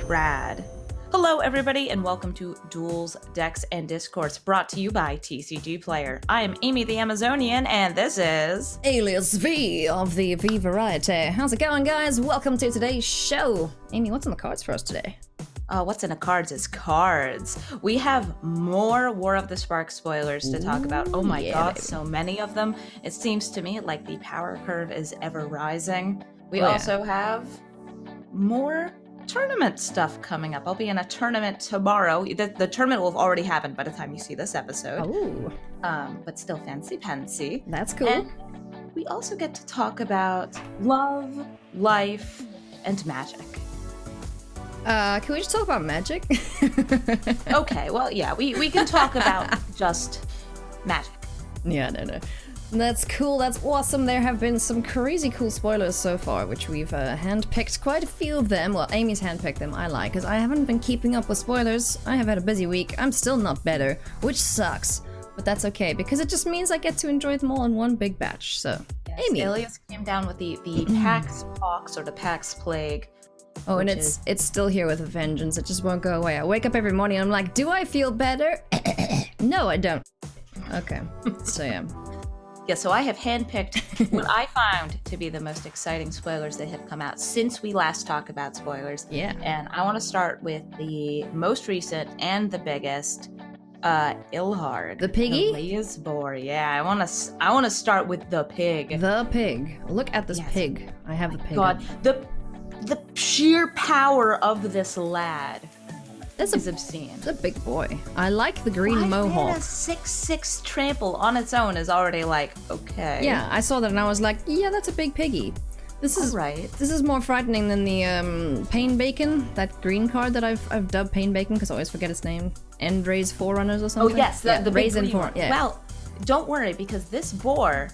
Rad. Hello everybody and welcome to Duels, Decks, and Discourse, brought to you by TCG Player. I am Amy the Amyzonian and this is... Alias V of the V variety. How's it going, guys? Welcome to today's show. Amy, what's on the cards for us today? What's in the cards is cards. We have more War of the Spark spoilers to talk about. Oh my god, baby. So many of them. It seems to me like the power curve is ever rising. We also have more tournament stuff coming up. I'll be in a tournament tomorrow. The tournament will have already happened by the time you see this episode. Oh. But still fancy. That's cool. And we also get to talk about love, life, and magic. Can we just talk about magic? Okay, well, yeah, we can talk about just magic. Yeah, no. That's cool, that's awesome. There have been some crazy cool spoilers so far, which we've handpicked quite a few of them. Well, Amy's handpicked them, I like, because I haven't been keeping up with spoilers. I have had a busy week. I'm still not better, which sucks. But that's okay, because it just means I get to enjoy them all in one big batch, so. Yes, Amy. Alias came down with the Pax Pox, or the Pax Plague. Oh, and it's still here with a vengeance. It just won't go away. I wake up every morning and I'm like, do I feel better? No, I don't. Okay, so yeah. Yeah, so I have handpicked what I found to be the most exciting spoilers that have come out since we last talked about spoilers. Yeah. And I want to start with the most recent and the biggest, Ilhard. The piggy? The boar. Yeah, I want to start with the pig. The pig. Look at this pig. I have the pig. God, the sheer power of this lad is obscene. It's a big boy. I like the green mohawk. 6/6 trample on its own is already like, okay. Yeah, I saw that and I was like, yeah, that's a big piggy. This is right. This is more frightening than the Pain Bacon, that green card that I've dubbed Pain Bacon because I always forget its name. Endray's Forerunners or something. Oh yes, the Raisin big Forerunner. Yeah. Well, don't worry because this boar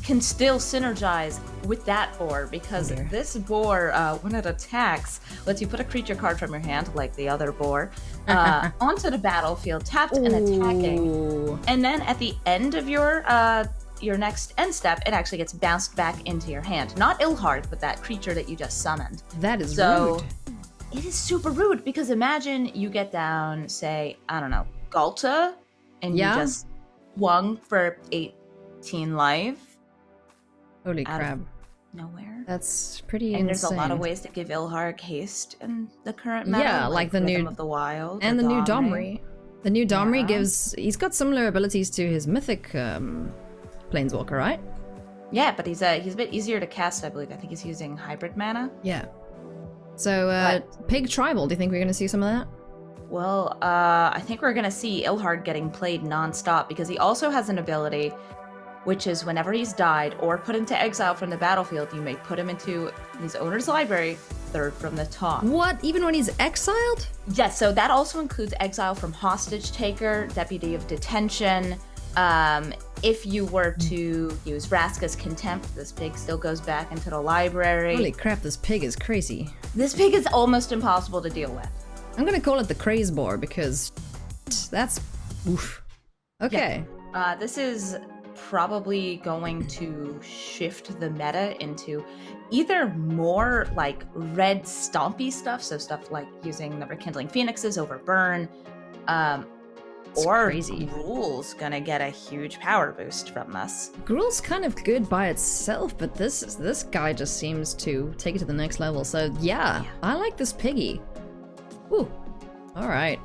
can still synergize with that boar because this boar, when it attacks, lets you put a creature card from your hand, like the other boar, onto the battlefield, tapped and attacking. And then at the end of your next end step, it actually gets bounced back into your hand. Not Ilhard, but that creature that you just summoned. That is rude. It is super rude because imagine you get down, say, I don't know, Galta, and you just swung for 18 life. Holy crap. Nowhere. That's pretty insane. And there's a lot of ways to give Ilhard haste in the current meta. Yeah, like the new of the Wild. And the new Domri. The new Domri he's got similar abilities to his mythic Planeswalker, right? Yeah, but he's a bit easier to cast, I believe. I think he's using hybrid mana. Yeah. So, Pig Tribal, do you think we're going to see some of that? Well, I think we're going to see Ilhard getting played non-stop because he also has an ability which is whenever he's died or put into exile from the battlefield, you may put him into his owner's library, third from the top. What? Even when he's exiled? Yes, so that also includes exile from Hostage Taker, Deputy of Detention. If you were to use Vraska's Contempt, this pig still goes back into the library. Holy crap, this pig is crazy. This pig is almost impossible to deal with. I'm gonna call it the Craze Boar because that's... oof. Okay. Yeah. This is probably going to shift the meta into either more like red stompy stuff, so stuff like using the Rekindling Phoenixes over Burn, or crazy. Gruul's gonna get a huge power boost from this. Gruul's kind of good by itself, but this guy just seems to take it to the next level, so yeah. I like this piggy. Ooh, alright.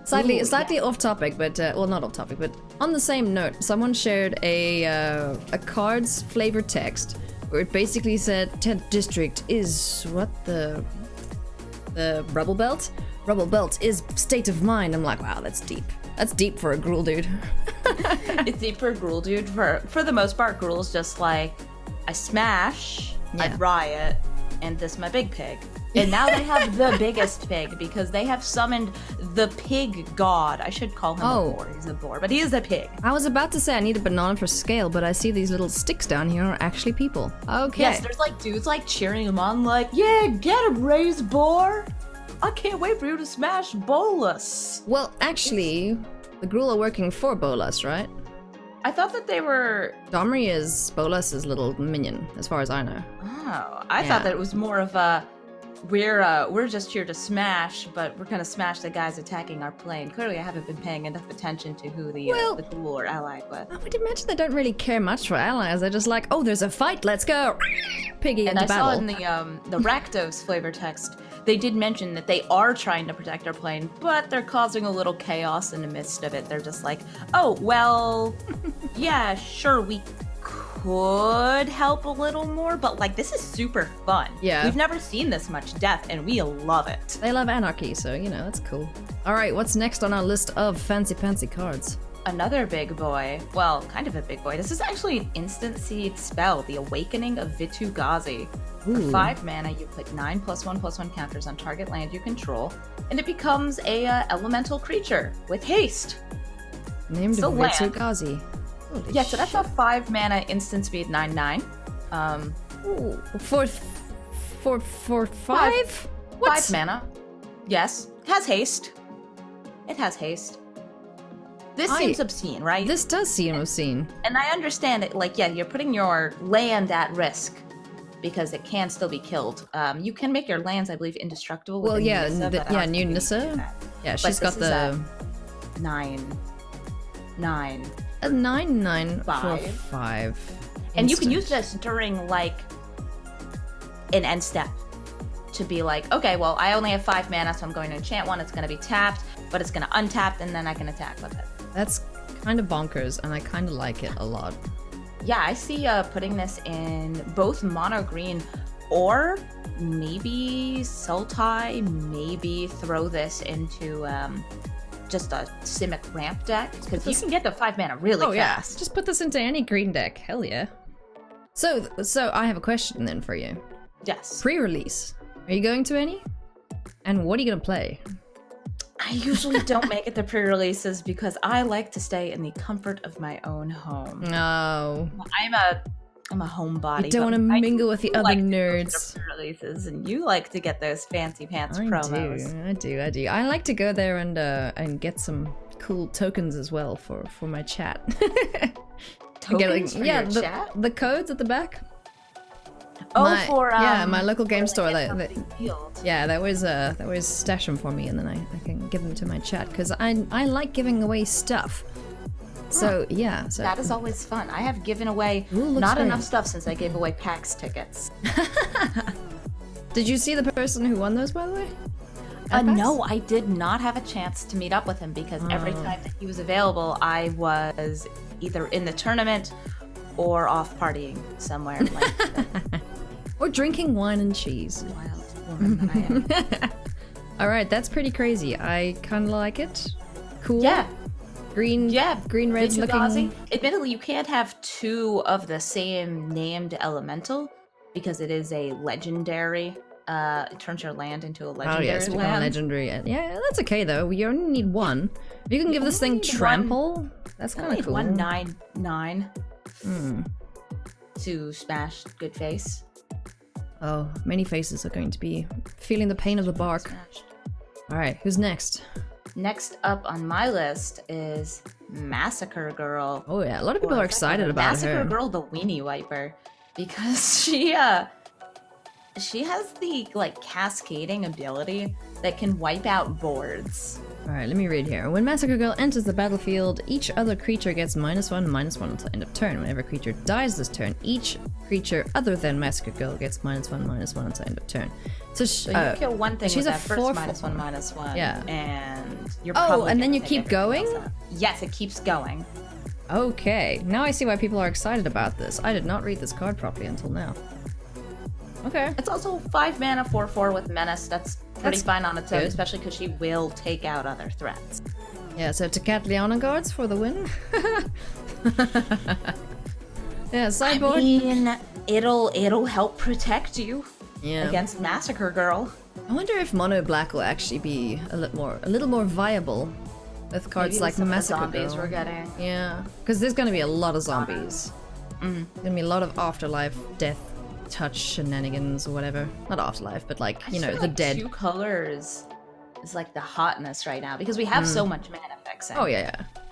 Slightly off topic, but well, not off topic, but on the same note, someone shared a cards flavored text where it basically said 10th district is what the Rubble Belt. Rubble Belt is state of mind. I'm like, wow, that's deep. That's deep for a Gruul dude. It's deep for a Gruul dude. For the most part, Gruul's just like, I smash, I riot, and this my big pig. And now they have the biggest pig because they have summoned the pig god. I should call him a boar. He's a boar, but he is a pig. I was about to say I need a banana for scale, but I see these little sticks down here are actually people. Okay. Yes, there's like dudes like cheering him on like, yeah, get him, Raise Boar. I can't wait for you to smash Bolas. Well, actually, the Gruul are working for Bolas, right? I thought that they were... Domri is Bolas's little minion, as far as I know. Oh, I thought that it was more of a... We're just here to smash, but we're gonna smash the guys attacking our plane. Clearly, I haven't been paying enough attention to who the duel are allied with. I would imagine they don't really care much for allies. They're just like, oh, there's a fight, let's go! Piggy and into I battle. saw in the Rakdos flavor text, they did mention that they are trying to protect our plane, but they're causing a little chaos in the midst of it. They're just like, oh, well, yeah, sure, we could help a little more, but like, this is super fun. Yeah. We've never seen this much death, and we love it. They love anarchy, so, you know, that's cool. Alright, what's next on our list of fancy-pantsy cards? Another big boy. Well, kind of a big boy. This is actually an instant seed spell, the Awakening of Vitu-Ghazi. For 5 mana, you put 9+1/+1 counters on target land you control, and it becomes a elemental creature with haste. Named Vitu-Ghazi. Yeah, so that's a 5 mana instant speed 9/9. For 5? 5 mana. Yes. Has haste. It has haste. This seems obscene, right? This does seem obscene. And I understand it, like, yeah, you're putting your land at risk because it can still be killed. You can make your lands, I believe, indestructible. Well, yeah, Nissa, New Nissa. Yeah, she's got the 9/9. A 9/9 for 5. 5. And you can use this during, like, an end step to be like, okay, well, I only have 5 mana, so I'm going to enchant one. It's going to be tapped, but it's going to untap, and then I can attack with it. That's kind of bonkers, and I kind of like it a lot. Yeah, I see putting this in both mono green, or maybe Sultai, maybe throw this into just a Simic ramp deck, because you can get the 5 mana really fast. Yeah. Just put this into any green deck. Hell yeah. So I have a question then for you. Yes. Pre-release. Are you going to any? And what are you gonna play? I usually don't make it to pre-releases because I like to stay in the comfort of my own home. No. I'm a homebody. You don't want to mingle with the other nerds. Pre-releases, and you like to get those fancy pants promos. I do. I like to go there and get some cool tokens as well for my chat. Tokens for your chat? The codes at the back. My local game store. They always stash them for me, and then I can give them to my chat because I like giving away stuff. So yeah, that is always fun. I have given away not enough stuff since I gave away PAX tickets. Did you see the person who won those, by the way? No, I did not have a chance to meet up with him because every time that he was available, I was either in the tournament or off partying somewhere. Or drinking wine and cheese. Wild woman that I am. All right, that's pretty crazy. I kind of like it. Cool. Yeah. Green red looking. Admittedly, you can't have 2 of the same named elemental because it is a legendary. It turns your land into a legendary land. Become a legendary. Yeah, that's okay though. You only need 1. If you can give this thing trample, that's kind of cool. 1/9/9 to smash good face. Oh, many faces are going to be feeling the pain of the bark. All right, who's next? Next up on my list is Massacre Girl. Oh yeah, a lot of people are excited about her. Massacre Girl, the Weenie Wiper, because she has the like cascading ability that can wipe out boards. Alright, let me read here. When Massacre Girl enters the battlefield, each other creature gets -1/-1 until end of turn. Whenever a creature dies this turn, each creature other than Massacre Girl gets -1/-1 until end of turn. So you kill one thing with that first 4/4. Yeah. And you're and then you keep going? Yes, it keeps going. Okay, now I see why people are excited about this. I did not read this card properly until now. Okay. It's also 5 mana, 4/4 with Menace. That's pretty fine on its own, especially because she will take out other threats. Yeah, so Tecatliana guards for the win. Yeah, sideboard. I mean, it'll help protect you against Massacre Girl. I wonder if mono black will actually be a little more viable with cards like Massacre zombies Girl. we're getting. Yeah, because there's going to be a lot of zombies. There's going to be a lot of afterlife, death, touch shenanigans or whatever. Not afterlife, but like, you know, the dead. 2 colors is like the hotness right now because we have so much mana effects. Oh yeah.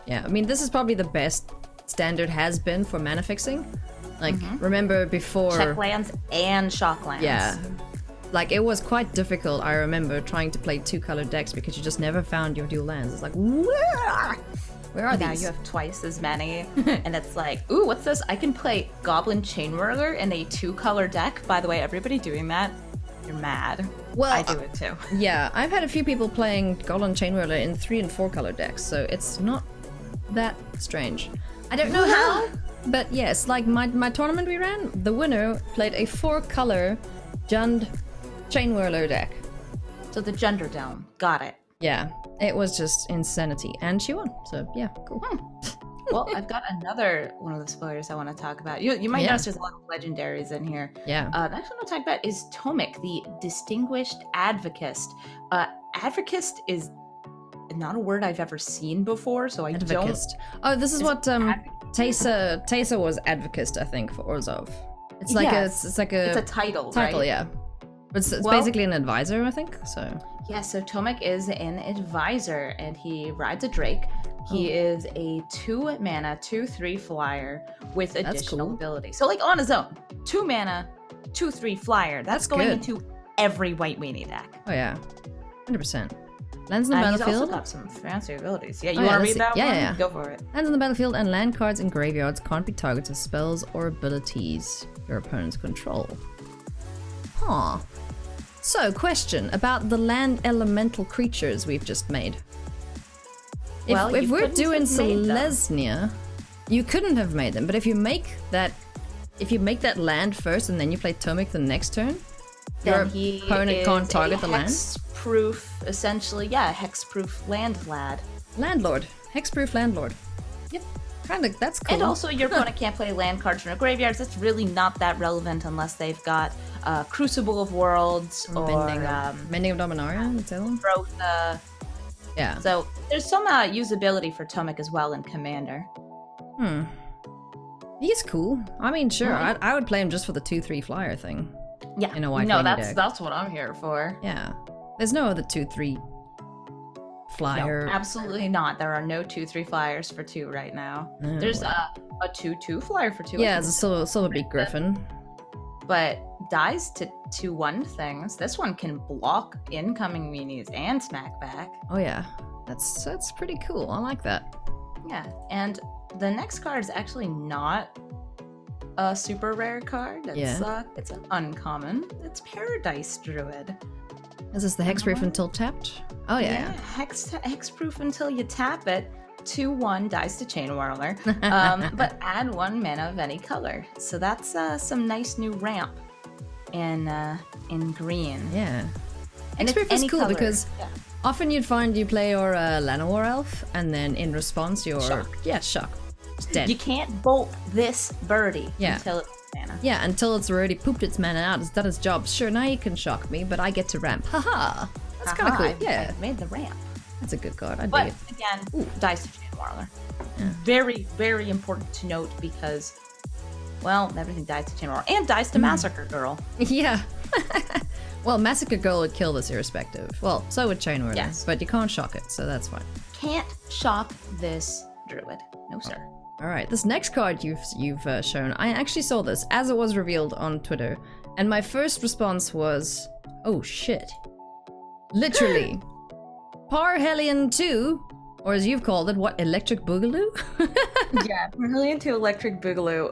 I mean, this is probably the best standard has been for mana fixing. Like, remember before... Check lands and shock lands. Yeah. Like, it was quite difficult, I remember, trying to play 2-color decks because you just never found your dual lands. It's like, where are now these? you have twice as many, and it's like, ooh, what's this? I can play Goblin Chainwhirler in a 2-color deck. By the way, everybody doing that, you're mad. Well, I do it too. Yeah, I've had a few people playing Goblin Chainwhirler in 3- and 4-color decks, so it's not that strange. I don't know how, but yes, like my tournament we ran, the winner played a 4-color Jund Chainwhirler deck. So the Gender Dome. Got it. Yeah, it was just insanity, and she won. So yeah, cool. Well, I've got another one of the spoilers I want to talk about. You might notice there's a lot of legendaries in here. Yeah. The next one I'll talk about is Tomek, the Distinguished Advocist. Advocist is not a word I've ever seen before, so I Advocist. Oh, this is what Teysa was Advocist, I think, for Orzhov. It's like Yes. it's like It's a title, title, right? yeah. But it's Well- basically an advisor, I think. So Yeah, so Tomek is an advisor, and he rides a Drake. He is a 2-mana, 2/3 flyer with additional cool. ability. So, like, on his own, 2-mana, 2/3 flyer. That's going good. into every White Weenie deck. oh yeah, 100%. Lands in the He's also battlefield. got some fancy abilities. Yeah, you Oh, yeah, want to let's read that see. Yeah, one? yeah, yeah. Go for it. Lands in the battlefield and land cards in graveyards can't be targets of spells or abilities your opponents control. Huh. So, question about the land elemental creatures we've just made. Well, If you we're couldn't doing have made them. Selesnya, you couldn't have made them. But if you make that land first and then you play Tomek the next turn, your Then he opponent is can't target the land. Hex-proof, essentially, hex-proof land lad. Landlord, hexproof landlord. Yep. Kinda, that's cool. And also, your opponent can't play land cards from their graveyards. That's really not that relevant unless they've got Crucible of Worlds or Mending of Dominaria. That's the other one. Rotha. Yeah. So there's some usability for Tomek as well in Commander. He's cool. I mean, sure, I would play him just for the 2/3 flyer thing. Yeah. In a white no, Weenie that's deck. that's what I'm here for. Yeah. There's no other 2/3 flyer. No, absolutely not. There are no 2/3 flyers for 2 right now. Oh, There's well. a 2/2 flyer for 2. Yeah, it's a silver beak griffin. But dies to 2/1 things. This one can block incoming weenies and smack back. Oh yeah, that's pretty cool. I like that. Yeah, and the next card is actually not a super rare card. It's an uncommon. It's Paradise Druid. Is this the hexproof until tapped? Oh yeah. Hexproof until you tap it. 2/1 dies to Chainwhirler, but add 1 mana of any color. So that's some nice new ramp in green. Yeah. And it's Hexproof is any cool color. because often you'd find you play your Llanowar elf, and then in response your Shock. shock. It's dead. You can't bolt this birdie Yeah. until it's mana. Yeah, until it's already pooped its mana out. It's done its job. Sure, now you can shock me, but I get to ramp. Haha. That's kind of Haha, cool. Yeah, I've made the ramp. that's a good card. I dig But it. again, dies to Chainwhirler. Very, very important to note because, well, everything dies to Chainwhirler and dies to Massacre Girl. Yeah. Well, Massacre Girl would kill this irrespective. Well, so would Chainwhirler, Yes. but you can't shock it, so that's fine. Can't shock this druid. No, sir. All right, this next card you've shown, I actually saw this as it was revealed on Twitter, and my first response was, "Oh shit!" Literally, Parhelion 2, or as you've called it, what, Electric Boogaloo? Yeah, brilliant to Electric Boogaloo.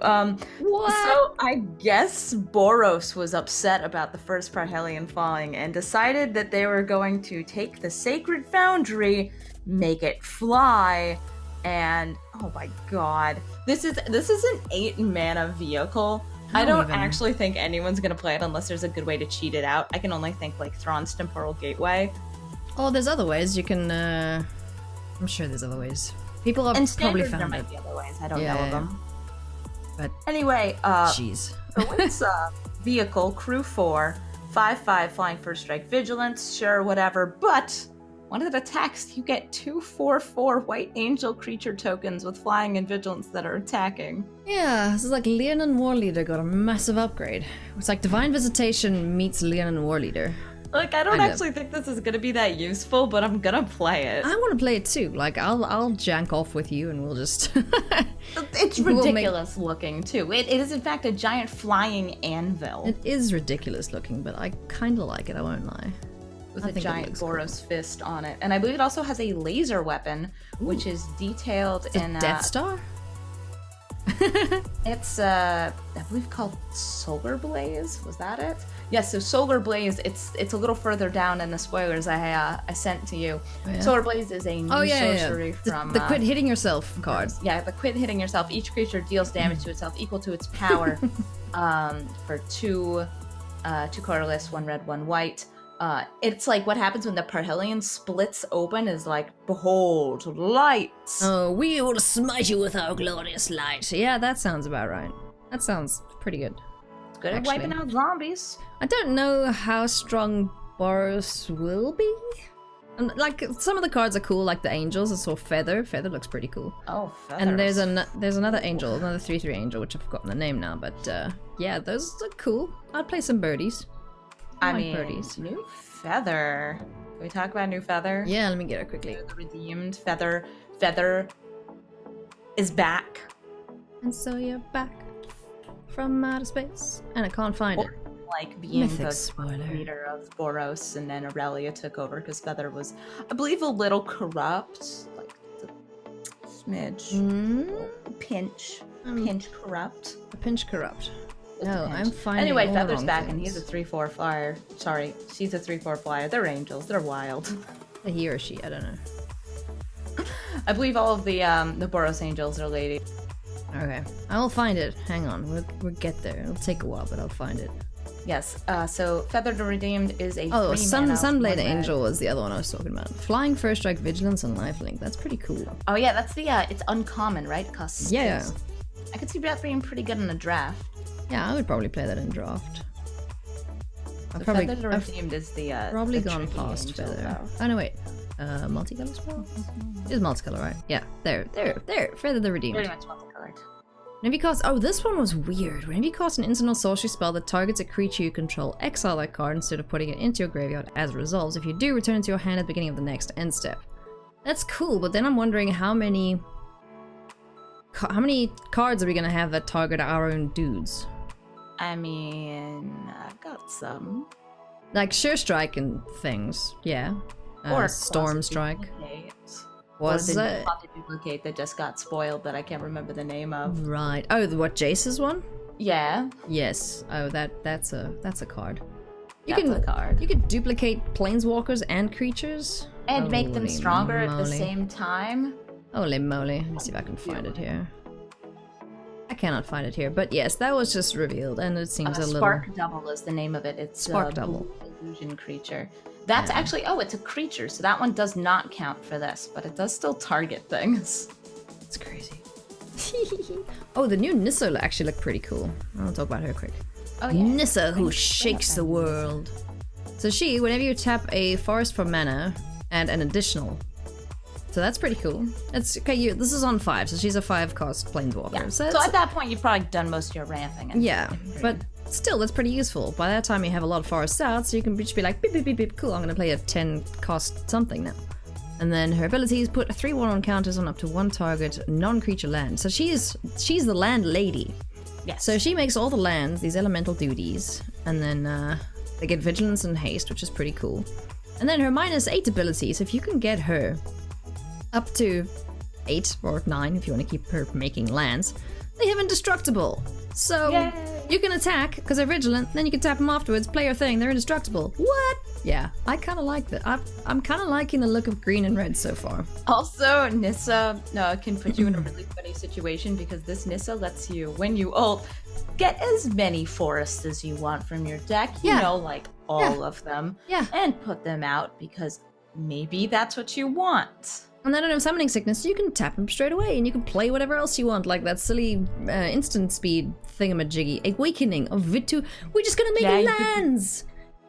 What? So I guess Boros was upset about the first Parhelion falling and decided that they were going to take the Sacred Foundry, make it fly, and oh my god, this is an 8-mana vehicle. I don't actually think anyone's gonna play it unless there's a good way to cheat it out. I can only think like Thrawn's Temporal Gateway. Oh, there's other ways. You can. I'm sure there's other ways. People have And probably standard, there found might it. be other ways. I don't know Yeah. of them. But Anyway, jeez. so it's a vehicle, crew 4, 5/5, flying first strike, vigilance, sure, whatever. But when it attacks, you get 2/4/4 white angel creature tokens with flying and vigilance that are attacking. Yeah, this is like Leonin Warleader got a massive upgrade. It's like Divine Visitation meets Leonin Warleader. Like, I don't Kind of. actually think this is gonna be that useful, but I'm gonna play it. I want to play it too. Like, I'll jank off with you and we'll just... It's We'll make- ridiculous looking, too. It is, in fact, a giant flying anvil It is ridiculous looking, but I kind of like it, I won't lie. with I a think it giant looks Boros fist on it. And I believe it also has a laser weapon, which is detailed It's a in... Death Star? It's, I believe called Solar Blaze. Was that it? Yes, so Solar Blaze, it's a little further down in the spoilers I sent to you. Oh, yeah? Solar Blaze is a new sorcery from... The quit hitting yourself card. Yeah, the quit hitting yourself. Each creature deals damage to itself equal to its power for two colorless, one red, one white. It's like what happens when the Parhelion splits open is like, behold, light. Oh, we will smite you with our glorious light. Yeah, that sounds about right. That sounds pretty good. It's good at actually. wiping out zombies. I don't know how strong Boros will be. And, like, some of the cards are cool, like the angels. I saw Feather. Feather looks pretty cool. Oh, And there's feathers. another angel, another 3/3 angel, which I've forgotten the name now. But yeah, those are cool. I'd play some birdies. I like mean, birdies. new feather. Can we talk about new feather? Yeah, let me get it quickly. The redeemed feather. Feather is back. And so you're back from outer space, and I can't find it. Like being Mythic the spoiler. leader of Boros, and then Aurelia took over because Feather was, I believe, a little corrupt, like the smidge, pinch corrupt. A pinch corrupt. Just a No, pinch. I'm finding Anyway, all the Feather's wrong back, and things. he's a 3/4 flyer. Sorry, she's a 3/4 flyer. They're angels. They're wild. He or she, I don't know. I believe all of the Boros angels are ladies. Okay, I will find it. Hang on, we'll get there. It'll take a while, but I'll find it. Yes. So Feather the Redeemed is a Oh, 3-mana, Sunblade 1 red. Angel was the other one I was talking about. Flying, First Strike, Vigilance, and Lifelink. That's pretty cool. Oh yeah, that's the it's uncommon, right? 'Cause Yeah. I could see that being pretty good in a draft. Yeah, I would probably play that in draft. So I've probably, Feather the I've Redeemed is the probably the gone tricky past angel, Feather. though. Oh no, wait. Multicolor spell? It is multicolor, right? Yeah, there. Feather the Redeemed. Pretty much multicolored. Whenever you cast, oh, this one was weird. Whenever you cast an instant or sorcery spell that targets a creature you control, exile that card instead of putting it into your graveyard as it resolves. If you do, return it to your hand at the beginning of the next end step. That's cool, but then I'm wondering how many cards are we gonna have that target our own dudes? I mean, I've got some. Like Sure Strike and things, yeah. Or Storm Closet Strike. Duplicate. Was or the it? Closet Duplicate that just got spoiled that I can't remember the name of. Right. Oh, what, Jace's one? Yeah, Yes. Oh, that's a card. that's a card. You could duplicate planeswalkers and creatures. And make them Holy stronger at the moly. same time. Holy moly. Let me see if I can find it here. I cannot find it here, but yes, that was just revealed, and it seems a little... Spark Double is the name of it. It's Spark a Double. blue illusion creature. That's actually, it's a creature, so that one does not count for this, but it does still target things. It's crazy. Oh, the new Nissa actually looked pretty cool. I'll talk about her quick. Oh yeah. Nissa, who Bring shakes up the that world. So she, whenever you tap a forest for mana and an additional. So that's pretty cool. It's okay. This is on 5, so she's a 5-cost planeswalker. Yeah. So, So it's- at that point, you've probably done most of your ramping. and- yeah, but still, that's pretty useful. By that time, you have a lot of forests out, so you can just be like, beep, beep, beep, beep, cool, I'm gonna play a 10-cost something now. And then her abilities put 3/1 counters on up to 1 target non-creature land. So she's the land lady. Yes. So she makes all the lands, these elemental duties, and then they get vigilance and haste, which is pretty cool. And then her -8 abilities, if you can get her up to 8 or 9, if you want to keep her making lands, they have indestructible. So Yay. you can attack because they're vigilant, then you can tap them afterwards, play your thing, they're indestructible. What? Yeah, I kind of like that. I'm kind of liking the look of green and red so far. Also, Nissa can put you in a really funny situation because this Nissa lets you, when you ult, get as many forests as you want from your deck. Yeah. You know, like all of them. Yeah. And put them out because maybe that's what you want. And then in Summoning Sickness, you can tap them straight away and you can play whatever else you want, like that silly instant speed thingamajiggy. Awakening of Vitu. We're just gonna make Yeah, you could- lands!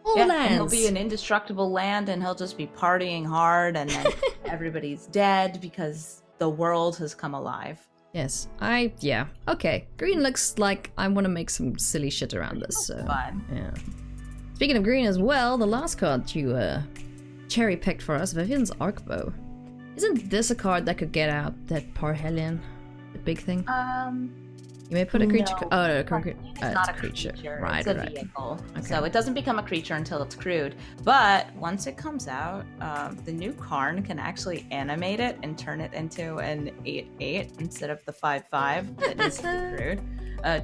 All And lands! he'll be an indestructible land and he'll just be partying hard and then everybody's dead because the world has come alive. Yes, yeah. Okay, green looks like I want to make some silly shit around this, so... Fun. Yeah. Speaking of green as well, the last card you cherry-picked for us, Vivian's Arcbow. Isn't this a card that could get out that Parhelion, the big thing? You may put a creature. No, Oh, no, it's not a creature. Right, it's a right. vehicle. Okay. So it doesn't become a creature until it's crewed. But once it comes out, the new Karn can actually animate it and turn it into an 8/8 instead of the 5/5 that needs to be crewed.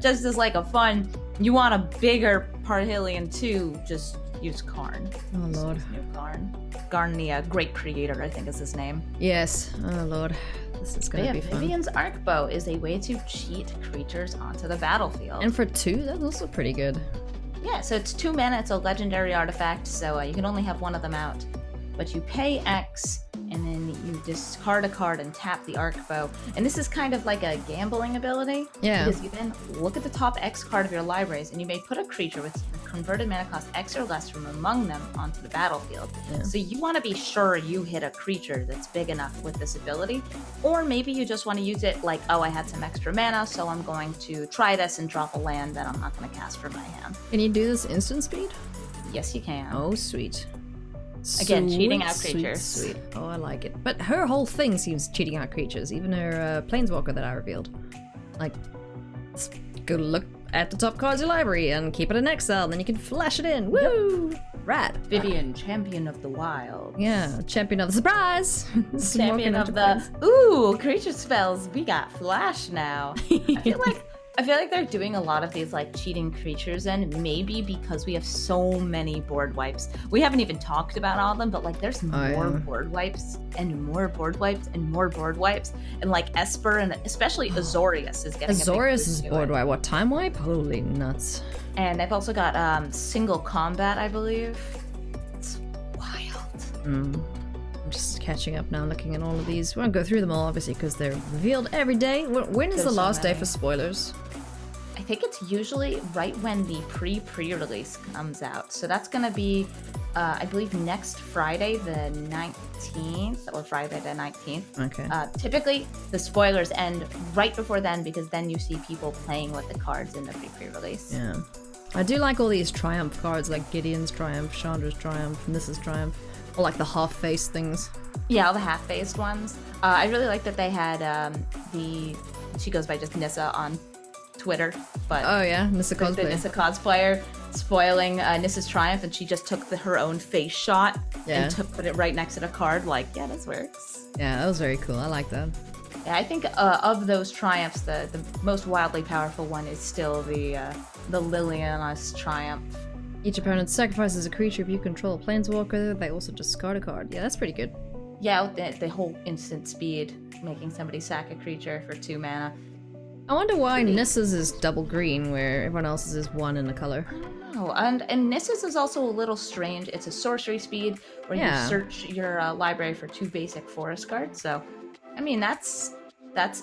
Just as like a fun, you want a bigger Parhelion too, just use Karn. Oh lord. Use new Karn. Garn, the great creator, I think is his name. Yes. Oh lord. This is gonna be fun. Vivian's Arcbow is a way to cheat creatures onto the battlefild. And for 2, that's also pretty good. Yeah, so it's 2 mana, it's a legendary artifact, so you can only have one of them out. But you pay X, and then you discard a card and tap the Arcbow. And this is kind of like a gambling ability. Yeah. Because you then look at the top X card of your libraries, and you may put a creature with converted mana cost X or less from among them onto the battlefield. Yeah. So you want to be sure you hit a creature that's big enough with this ability. Or maybe you just want to use it like, oh, I had some extra mana, so I'm going to try this and drop a land that I'm not going to cast from my hand. Can you do this instant speed? Yes, you can. Oh, sweet. Again, cheating out Sweet, creatures. Sweet. Oh, I like it. But her whole thing seems cheating out creatures. Even her Planeswalker that I revealed. Like, go look at the top cards of your library and keep it in exile, and then you can flash it in. Woo! Yep. Rad. Vivian, champion of the wild. Yeah, champion of the surprise. Champion of the ooh, creature spells. We got flash now. I feel like they're doing a lot of these like cheating creatures, and maybe because we have so many board wipes. We haven't even talked about all of them, but like there's more board wipes and more board wipes and more board wipes, and like Esper and especially Azorius is getting Azorius is board wipe. What, time wipe? Holy nuts. And I've also got single combat, I believe. It's wild. I'm just catching up now, looking at all of these. We won't go through them all, obviously, because they're revealed every day. When is the last day for spoilers? I think it's usually right when the pre-release comes out. So that's going to be, I believe, next Friday, the 19th, or Friday the 19th. Okay. Typically, the spoilers end right before then, because then you see people playing with the cards in the pre-release. Yeah. I do like all these Triumph cards, like Gideon's Triumph, Chandra's Triumph, Nissa's Triumph, or like the half-faced things. Yeah, all the half-faced ones. I really like that they had she goes by just Nissa on Twitter, but oh yeah, Nissa the cosplay. Nissa cosplayer spoiling Nissa's Triumph, and she just took her own face shot and put it right next to the card. Like, yeah, this works. Yeah, that was very cool. I like that. Yeah, I think of those Triumphs, the most wildly powerful one is still the Liliana's Triumph. Each opponent sacrifices a creature if you control a Planeswalker. They also discard a card. Yeah, that's pretty good. Yeah, the whole instant speed, making somebody sack a creature for 2 mana. I wonder why Nissa's is double green, where everyone else's is 1 in a color. I don't know. And Nissa's is also a little strange. It's a sorcery speed where you search your library for 2 basic forest cards. So, I mean, that's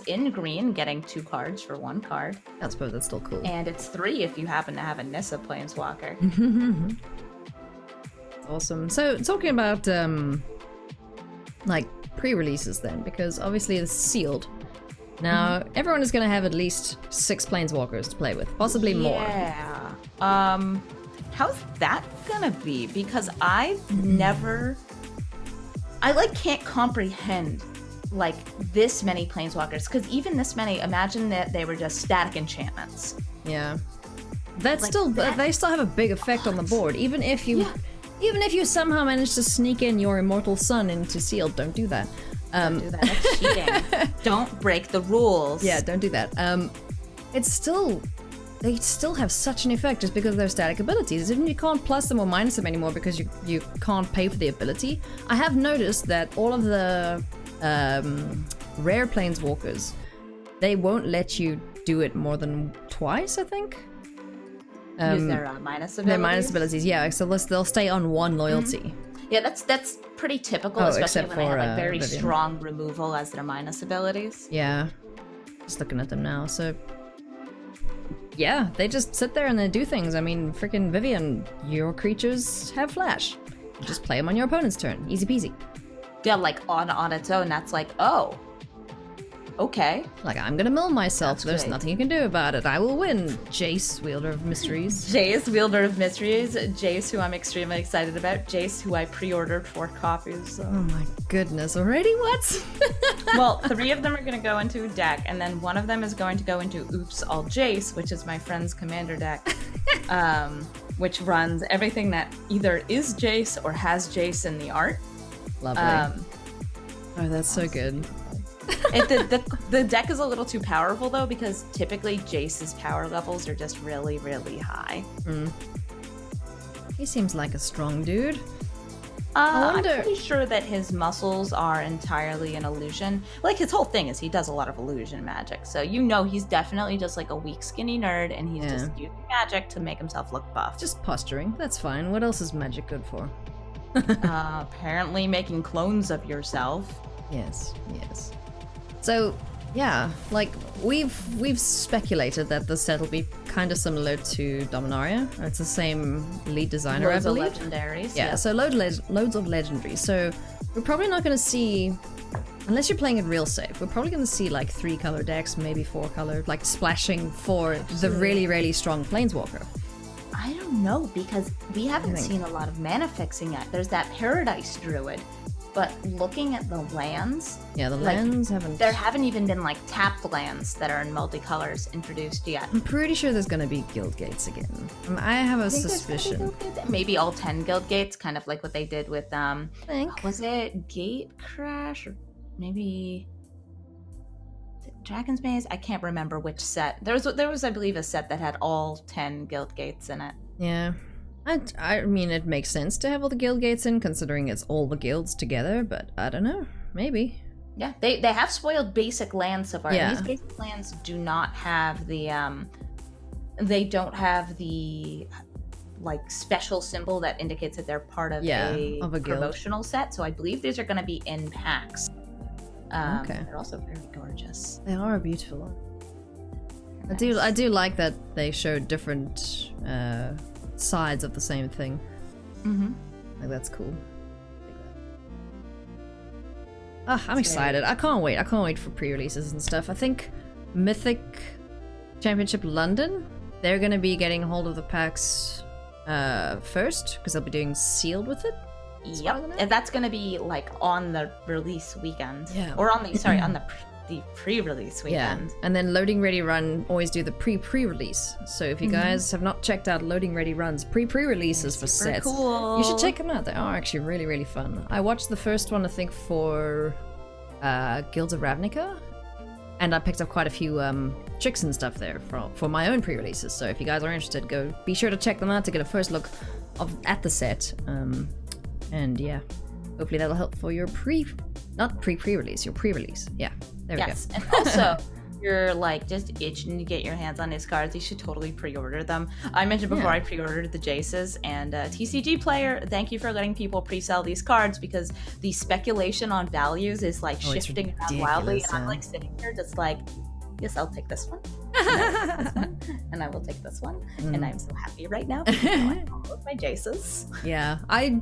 in green, getting 2 cards for 1 card. I suppose that's still cool. And it's 3 if you happen to have a Nissa Planeswalker. Awesome. So, talking about, like, pre-releases then, because obviously it's sealed. Now, everyone is going to have at least 6 Planeswalkers to play with, possibly more. Yeah. How's that gonna be? Because I've never... I, like, can't comprehend, like, this many Planeswalkers. Because even this many, imagine that they were just static enchantments. Yeah. That's Like still... that- They still have a big effect on the board. Even if you somehow manage to sneak in your Immortal Sun into sealed, don't do that. Don't do that. That's cheating. Don't break the rules. Yeah, don't do that. It's still... They still have such an effect just because of their static abilities. Even you can't plus them or minus them anymore because you can't pay for the ability. I have noticed that all of the rare Planeswalkers, they won't let you do it more than twice, I think. Use their minus abilities. Their minus abilities, yeah. So they'll stay on 1 loyalty. Yeah, that's pretty typical, Oh, especially except when they have for, like very Vivian. strong removal as their minus abilities. Yeah. Just looking at them now, so... Yeah, they just sit there and they do things. I mean, freaking Vivian, your creatures have flash. You just play them on your opponent's turn. Easy peasy. Yeah, like on its own, that's like, oh, Okay. Like, I'm gonna mill myself. That's There's great. nothing you can do about it. I will win. Jace, Wielder of Mysteries. Jace, Wielder of Mysteries. Jace, who I'm extremely excited about. Jace, who I pre-ordered 4 copies. So. Oh my goodness, already? What? Well, 3 of them are going to go into a deck, and then 1 of them is going to go into Oops All Jace, which is my friend's commander deck, which runs everything that either is Jace or has Jace in the art. Lovely. Oh, that's so good. The deck is a little too powerful, though, because typically Jace's power levels are just really, really high. He seems like a strong dude. I'm pretty sure that his muscles are entirely an illusion. Like, his whole thing is he does a lot of illusion magic. So you know he's definitely just like a weak, skinny nerd, and he's just using magic to make himself look buff. Just posturing. That's fine. What else is magic good for? Apparently making clones of yourself. Yes. So, yeah, like, we've speculated that the set will be kind of similar to Dominaria. It's the same lead designer, Loads I of believe. legendaries. Yeah, so loads of legendaries. So we're probably not going to see, unless you're playing it real safe, we're probably going to see like 3-color decks, maybe 4-color, like splashing for the really, really strong Planeswalker. I don't know, because we haven't seen a lot of mana fixing yet. There's that Paradise Druid, but looking at the lands... Yeah, the lands haven't... There haven't even been, like, tapped lands that are in multicolors introduced yet. I'm pretty sure there's going to be guild gates again. I have a suspicion. Maybe all 10 guild gates, kind of like what they did with, I think. was it Gate Crash? Or maybe... Dragon's Maze? I can't remember which set. There was, I believe, a set that had all 10 guild gates in it. Yeah. I mean, it makes sense to have all the guild gates in, considering it's all the guilds together, but I don't know. Maybe. Yeah, they have spoiled basic lands so far. Yeah. And these basic lands do not have the, they don't have the, like, special symbol that indicates that they're part of a guild. promotional set, so I believe these are going to be in packs. Okay. They're also very gorgeous. They are beautiful. Nice. I do like that they show different sides of the same thing. Like, that's cool. I'm excited. I can't wait. I can't wait for pre-releases and stuff. I think Mythic Championship London, they're going to be getting hold of the packs first, because they'll be doing sealed with it. Yep, and that's going to be, like, on the release weekend. Yeah. Or on the pre-release weekend. Yeah, and then Loading Ready Run always do the pre-release. So if you guys have not checked out Loading Ready Run's pre-releases for sets, cool. you should check them out. They are actually really, really fun. I watched the first one, I think, for Guilds of Ravnica, and I picked up quite a few tricks and stuff there for my own pre-releases. So if you guys are interested, be sure to check them out to get a first look at the set. And yeah, hopefully that'll help for your pre-release, your pre-release. Yeah. There we go. And also, you're like just itching to get your hands on these cards, you should totally pre-order them. I mentioned before I pre-ordered the Jaces, and TCG player, thank you for letting people pre-sell these cards, because the speculation on values is like shifting around wildly, and I'm like sitting here just like, yes, I'll take this one. And I will take this one. And I'm so happy right now because now I all of my Jaces. Yeah, I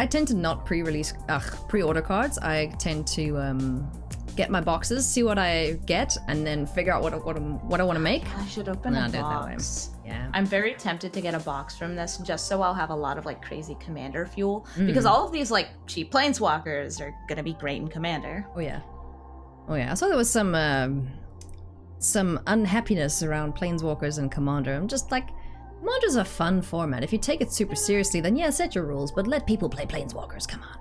tend to not pre-order cards. I tend to get my boxes, see what I get, and then figure out what I want to make. I should open a box. Yeah, I'm very tempted to get a box from this, just so I'll have a lot of like crazy commander fuel, because all of these like cheap planeswalkers are gonna be great in commander. Oh yeah. I saw there was some unhappiness around planeswalkers and commander. I'm just like, commander's a fun format. If you take it super seriously, then yeah, set your rules, but let people play planeswalkers. Come on.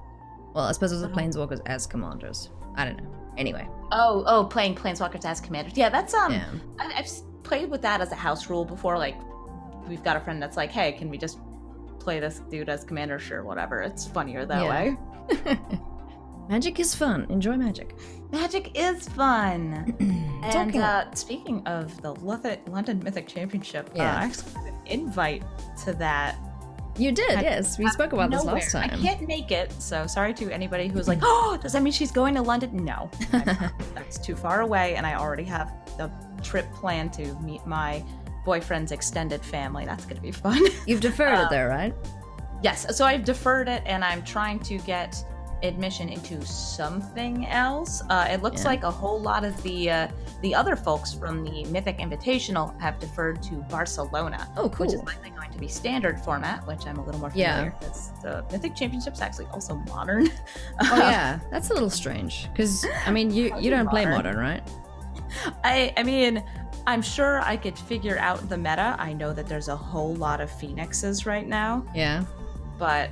Well, I suppose it was the planeswalkers as commanders. I don't know. Anyway. Oh, playing planeswalkers as commanders. Yeah, that's I've played with that as a house rule before. Like, we've got a friend that's like, hey, can we just play this dude as commander? Sure, whatever. It's funnier that way. Magic is fun. Enjoy magic. Magic is fun. And speaking of the London Mythic Championship, I actually got an invite to that. You did, yes. We spoke about this last time. I can't make it, so sorry to anybody who's like, oh, does that mean she's going to London? No, that's too far away, and I already have the trip planned to meet my boyfriend's extended family. That's going to be fun. You've deferred it there, right? Yes, so I've deferred it, and I'm trying to get admission into something else. It looks like a whole lot of the other folks from the Mythic Invitational have deferred to Barcelona. Oh, cool. Which is likely going to be standard format, which I'm a little more familiar because the Mythic Championship's actually also modern. Oh yeah, that's a little strange because I mean you don't play modern, right? I mean, I'm sure I could figure out the meta. I know that there's a whole lot of Phoenixes right now. Yeah. But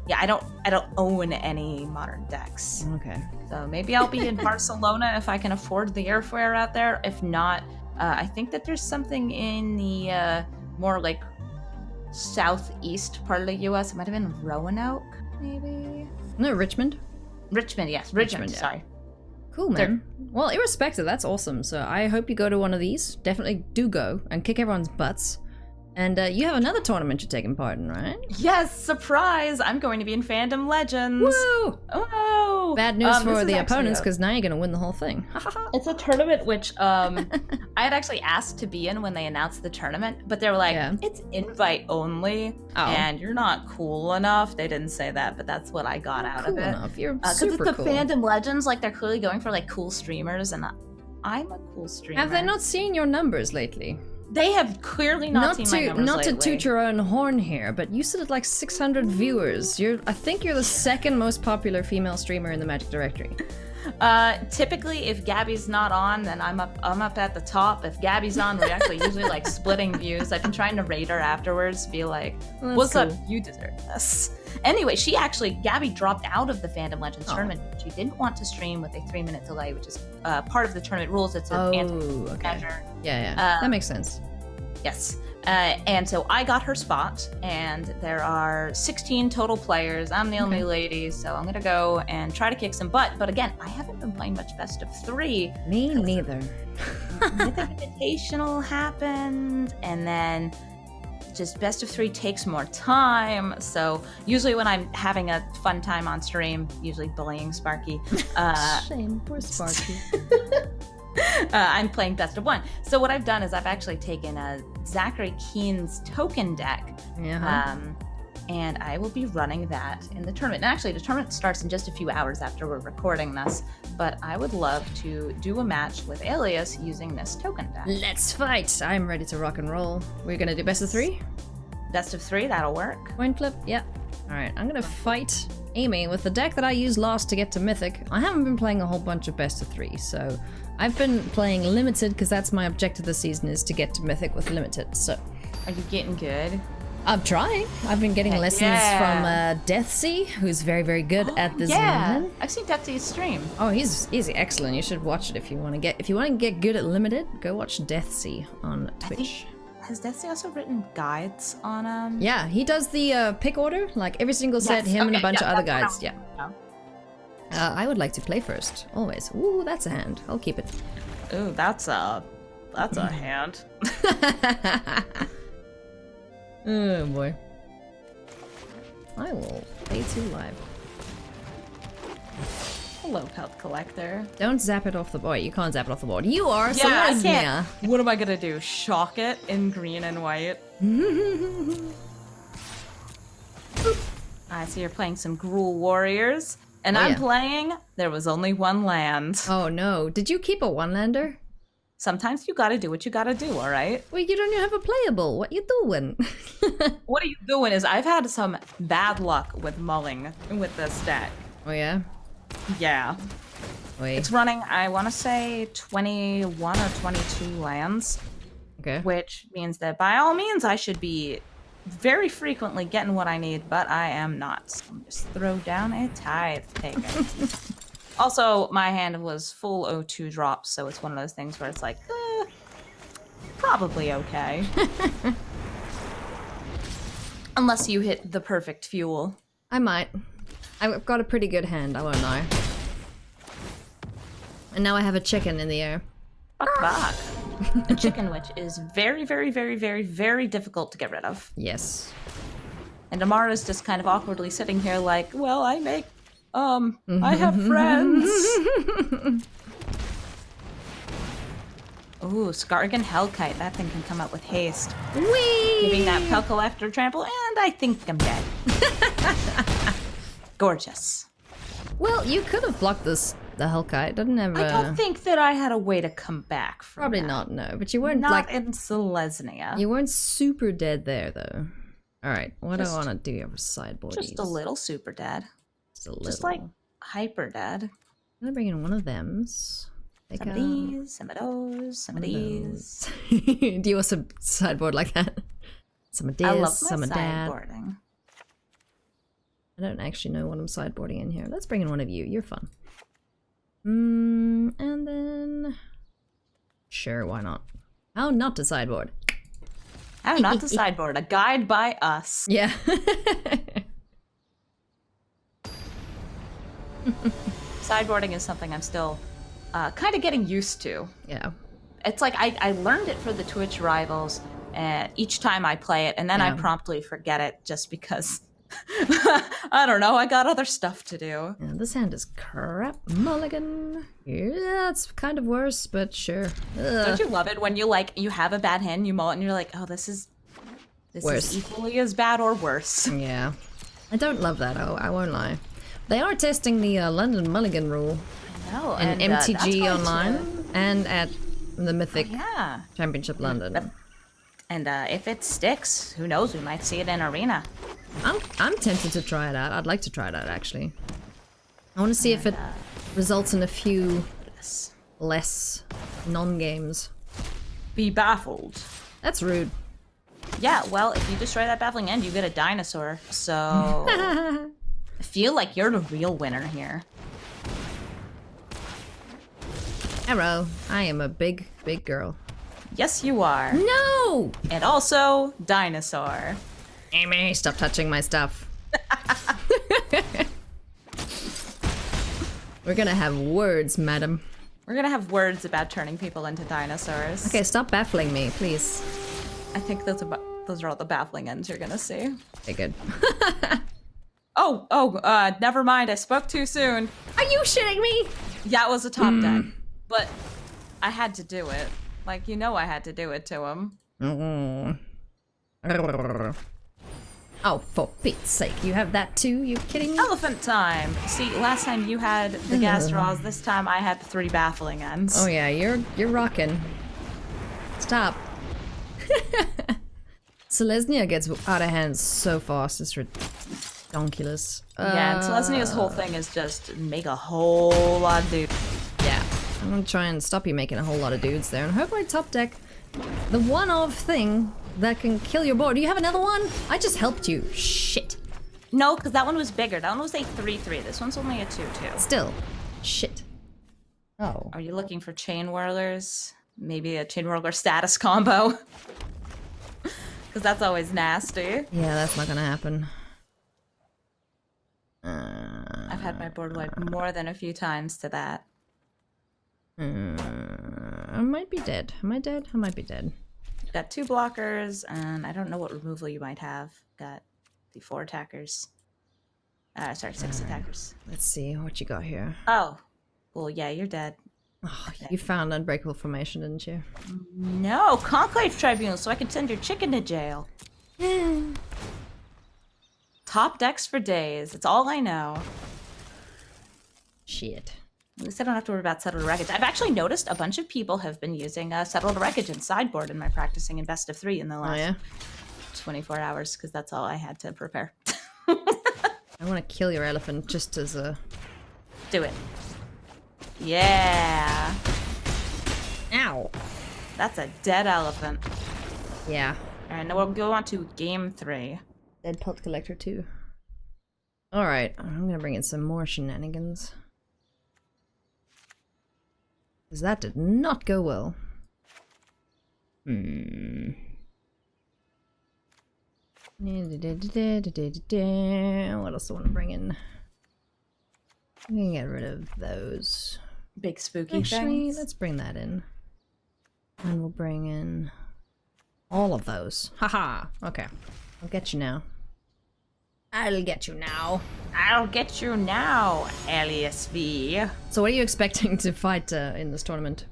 yeah, I don't own any modern decks. Okay. So maybe I'll be in Barcelona if I can afford the airfare out there. If not, I think that there's something in the more like southeast part of the U.S. It might have been Roanoke, maybe. No, Richmond. Richmond, yes, Richmond. Sorry. Cool, man. Well, irrespective, that's awesome. So I hope you go to one of these. Definitely do go and kick everyone's butts. And you have another tournament you're taking part in, right? Yes, surprise! I'm going to be in Fandom Legends. Woo! Oh! Bad news for the opponents, because now you're going to win the whole thing. It's a tournament which I had actually asked to be in when they announced the tournament, but they were like, it's invite only, and you're not cool enough. They didn't say that, but that's what I got out of it. Enough. You're super super it's the cool. Fandom Legends, like they're clearly going for like cool streamers, and I'm a cool streamer. Have they not seen your numbers lately? They have clearly not seen my numbers Not lately. to toot your own horn here, but you said like 600 viewers. I think you're the second most popular female streamer in the Magic directory. Typically, if Gabby's not on, then I'm up at the top. If Gabby's on, we're actually usually like splitting views. I've been trying to rate her afterwards, be like, "What's up? You deserve this." Anyway, Gabby dropped out of the Fandom Legends tournament. She didn't want to stream with a 3-minute delay, which is part of the tournament rules. It's an anti-measure. Yeah, that makes sense. Yes. And so I got her spot, and there are 16 total players. I'm the only lady, so I'm gonna go and try to kick some butt. But again, I haven't been playing much best of 3. Me neither. Mythic Invitational happened, and then just best of 3 takes more time. So usually when I'm having a fun time on stream, usually bullying Sparky. Shame, poor Sparky. I'm playing best of 1. So what I've done is I've actually taken a Zachary Keen's token deck, and I will be running that in the tournament. And actually, the tournament starts in just a few hours after we're recording this, but I would love to do a match with Alias using this token deck. Let's fight! I'm ready to rock and roll. We're gonna do best of 3? Best of 3, that'll work. Coin flip? Yep. Alright, I'm gonna fight Amy with the deck that I used last to get to Mythic. I haven't been playing a whole bunch of best of 3, so I've been playing Limited because that's my objective this season is to get to Mythic with Limited, so. Are you getting good? I'm trying. I've been getting lessons from Deathsea, who's very, very good at this. Yeah, I've seen Deathsea's stream. Oh, he's excellent. You should watch it if you want to get good at Limited. Go watch Deathsea on Twitch. Has Deathsea also written guides on Yeah, he does the pick order, like every single set. Him and a bunch of other guides. Yeah. I would like to play first, always. Ooh, that's a hand. I'll keep it. Ooh, that's a hand. Oh boy. I will play 2 live. Hello, Pelt Collector. Don't zap it off the board. You can't zap it off the board. You are, so I where's can't. Mia? What am I gonna do? Shock it in green and white? I see you're playing some Gruul Warriors, and I'm playing There Was Only One Land. Oh no. Did you keep a 1-lander? Sometimes you gotta do what you gotta do, alright? Well, you don't even have a playable. What you doing? What are you doing is I've had some bad luck with mulling with this deck. Oh yeah? Yeah. Wait. It's running, I want to say, 21 or 22 lands. Okay. Which means that by all means I should be very frequently getting what I need, but I am not. So I'm just throw down a tithe taker. Also, my hand was full O2 drops, so it's one of those things where it's like, probably okay. Unless you hit the perfect fuel. I might. I've got a pretty good hand, I won't lie. And now I have a chicken in the air. Fuck. A chicken which is very, very, very, very, very difficult to get rid of. Yes. And Amara's just kind of awkwardly sitting here like, well, I make, I have friends. Ooh, Skargan Hellkite. That thing can come out with haste. Whee! Giving that Pel Collector trample, and I think I'm dead. Gorgeous. Well, you could have blocked this. The Hellkite doesn't have. I don't think that I had a way to come back from Probably that. not. No, but you weren't Not like in Selesnya. you weren't super dead there though. All right, what do I Just- want to do here for sideboard? Just a little super dead. Just a little. Just like hyper dead. I'm gonna bring in one of them. Some of these, some of those, some of these. Do you also sideboard like that? Some of this, I love my some of that. sideboarding. I don't actually know what I'm sideboarding in here. Let's bring in one of you. You're fun. And then... Sure, why not? How not to sideboard? How not to sideboard. A guide by us. Yeah. Sideboarding is something I'm still kind of getting used to. Yeah. It's like I learned it for the Twitch rivals each time I play it, and then I Yeah. promptly forget it just because... I don't know, I got other stuff to do. Yeah, this hand is crap. Mulligan. Yeah, it's kind of worse, but sure. Ugh. Don't you love it when you have a bad hand, you mull it, and you're like, oh, this is Worse. equally as bad or worse. Yeah. I don't love that, I won't lie. They are testing the London Mulligan rule No, in that's MTG going Online to- and at the Mythic Yeah. Championship London. And if it sticks, who knows, we might see it in Arena. I'm tempted to try it out. I'd like to try it out, actually. I want to see if it results in a few Yes. less non-games. Be baffled. That's rude. Yeah, well, if you destroy that baffling end, you get a dinosaur. So I feel like you're the real winner here. Arrow, I am a big, big girl. Yes, you are. No! And also, dinosaur. Amy, stop touching my stuff. We're gonna have words, madam. We're gonna have words about turning people into dinosaurs. Okay, stop baffling me, please. I think those are all the baffling ends you're gonna see. Okay, good. Never mind. I spoke too soon. Are you shitting me? Yeah, it was a top deck, but I had to do it. Like, you know, I had to do it to him. Oh, for Pete's sake, you have that too? You kidding me? Elephant time. See, last time you had the gas draws. This time I had the 3 baffling ends. Oh yeah, you're rocking. Stop. Selesnya gets out of hand so fast, it's ridiculous. Yeah, and Selesnya's whole thing is just make a whole lot of dudes. Yeah, I'm gonna try and stop you making a whole lot of dudes there, and hopefully top deck the one-off thing that can kill your board. Do you have another one? I just helped you. Shit. No, because that one was bigger. That one was a 3/3. This one's only a 2/2. Still. Shit. Oh. Are you looking for chain whirlers? Maybe a chain whirler status combo? Because that's always nasty. Yeah, that's not gonna happen. I've had my board wiped more than a few times to that. I might be dead. Am I dead? I might be dead. Got 2 blockers, and I don't know what removal you might have. Got the 4 attackers. Sorry, 6 attackers. Let's see what you got here. Oh. Well, yeah, you're dead. Oh, you found Unbreakable Formation, didn't you? No, Conclave Tribunal, so I can send your chicken to jail. Top decks for days. It's all I know. Shit. At least I don't have to worry about Settled Wreckage. I've actually noticed a bunch of people have been using Settled Wreckage and Sideboard in my practicing in Best of 3 in the last Oh yeah? 24 hours, because that's all I had to prepare. I want to kill your elephant just as a... Do it. Yeah. Ow! That's a dead elephant. Yeah. Alright, now we'll go on to game 3. Dead Pelt Collector too. Alright, I'm gonna bring in some more shenanigans. Because that did not go well. What else do I want to bring in? I'm gonna get rid of those. Big spooky Actually, things. let's bring that in. And we'll bring in all of those. Haha! Okay. I'll get you now. I'll get you now. I'll get you now, Alias V. So what are you expecting to fight in this tournament?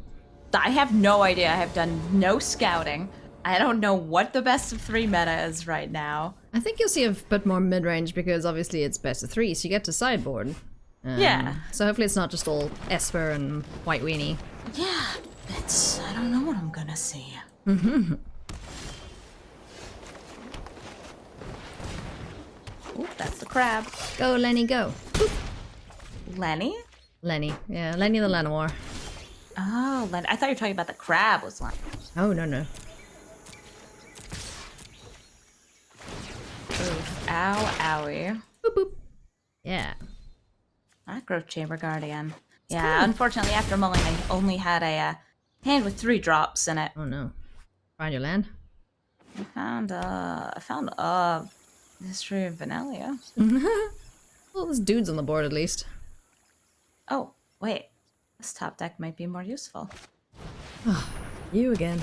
I have no idea. I have done no scouting. I don't know what the best of 3 meta is right now. I think you'll see a bit more mid-range because obviously it's best of 3, so you get to sideboard. Yeah. So hopefully it's not just all Esper and White Weenie. Yeah, I don't know what I'm gonna see. Oop, that's the crab. Go, Lenny, go. Lenny? Lenny. Yeah, Lenny the Lenoir. Oh, Lenny. I thought you were talking about the crab was Lenny. Oh, no, no. Oof. Ow, owie. Boop, boop. Yeah. That Growth Chamber Guardian. Yeah, unfortunately, after mulling, I only had a hand with 3 drops in it. Oh, no. Find your land. I found History of Venelia. Well, there's dudes on the board at least. Oh, wait. This top deck might be more useful. You again.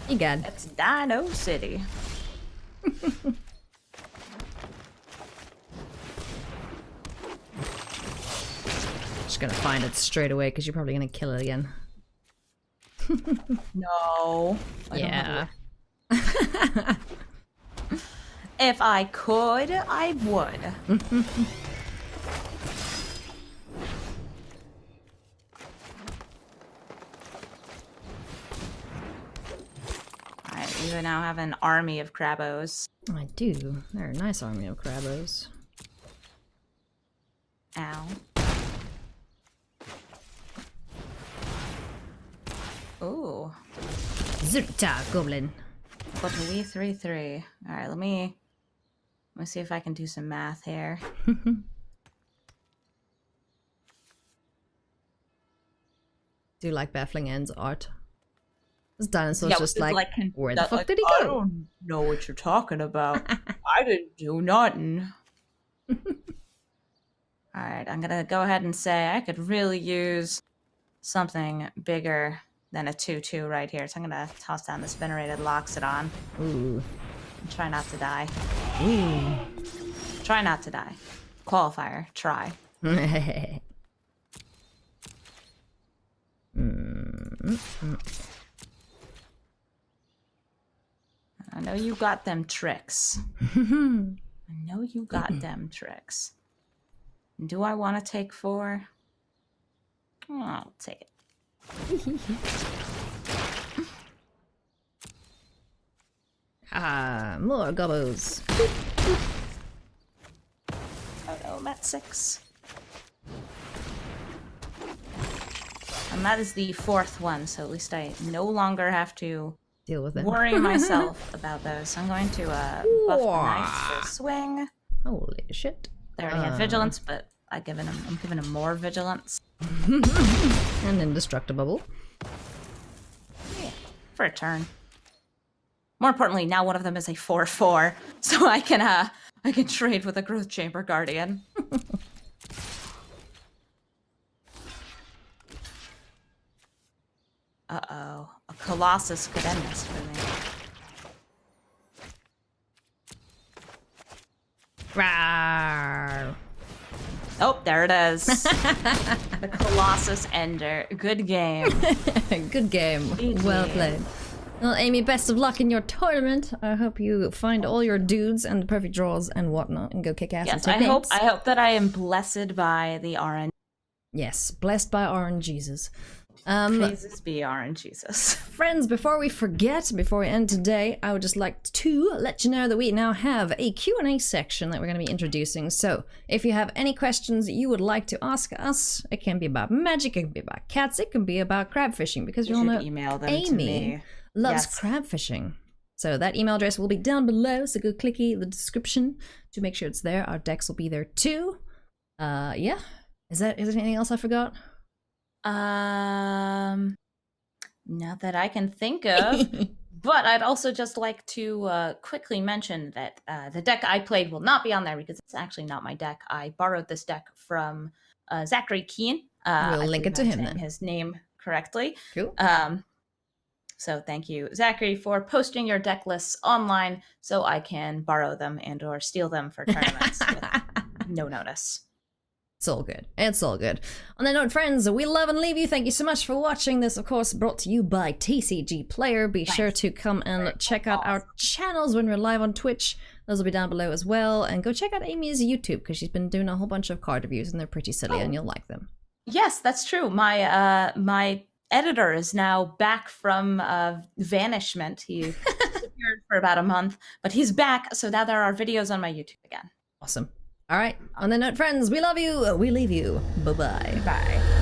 Egad. It's Dino City. Just gonna find it straight away because you're probably gonna kill it again. No. Yeah. If I could, I would. Alright, you now have an army of Crabos. I do. They're a nice army of Crabos. Ow. Ooh. Zurta Goblin. But we 3/3. Alright, let me see if I can do some math here. Do you like Baffling End's art? This dinosaur's Yeah, just it's like, where the fuck did he I go? don't know what you're talking about. I didn't do nothing. Alright, I'm gonna go ahead and say I could really use something bigger than a 2/2 right here. So I'm gonna toss down this Venerated Loxodon. Ooh. And try not to die. Ooh. Try not to die. Qualifier, try. I know you got them tricks. I know you got them tricks. Do I want to take 4? Oh, I'll take it. More gobbles. Oh no, I'm at 6. And that is the 4th one, so at least I no longer have to Deal with it. worry myself about those. So I'm going to buff the knights for swing. Holy shit. They already had vigilance, but I'm giving them more vigilance. And indestructible. Yeah, for a turn. More importantly, now one of them is a 4/4, so I can trade with a Growth Chamber Guardian. Uh-oh. A Colossus could end this for me. Rawr. Oh, there it is. The Colossus Ender. Good game. Good game. GG. Well played. Well, Amy, best of luck in your tournament. I hope you find all your dudes and the perfect draws and whatnot and go kick ass and Yes, take I names. hope that I am blessed by the RNG. Yes, blessed by RNGesus. Praises be RNGesus. Friends, before we forget, before we end today, I would just like to let you know that we now have a Q&A section that we're going to be introducing. So, if you have any questions that you would like to ask us, it can be about magic, it can be about cats, it can be about crab fishing, because you all know email them to Amy me. loves Yes. crab fishing. So that email address will be down below, so go clicky the description to make sure it's there. Our decks will be there too. Yeah. Is there anything else I forgot? Not that I can think of. But I'd also just like to quickly mention that the deck I played will not be on there because it's actually not my deck. I borrowed this deck from Zachary Keen. We'll I link it believe to I'm him saying then. His name correctly. Cool. So thank you, Zachary, for posting your deck lists online so I can borrow them and or steal them for tournaments with no notice. It's all good. It's all good. On that note, friends, we love and leave you. Thank you so much for watching this, of course, brought to you by TCG Player. Be sure to come and check out our channels when we're live on Twitch. Those will be down below as well. And go check out Amy's YouTube, because she's been doing a whole bunch of card reviews, and they're pretty silly, and you'll like them. Yes, that's true. My editor is now back from vanishment. He disappeared for about a month, but he's back, so now there are videos on my YouTube again. Awesome. All right. On that note, friends, we love you. We leave you. Bye-bye. Bye.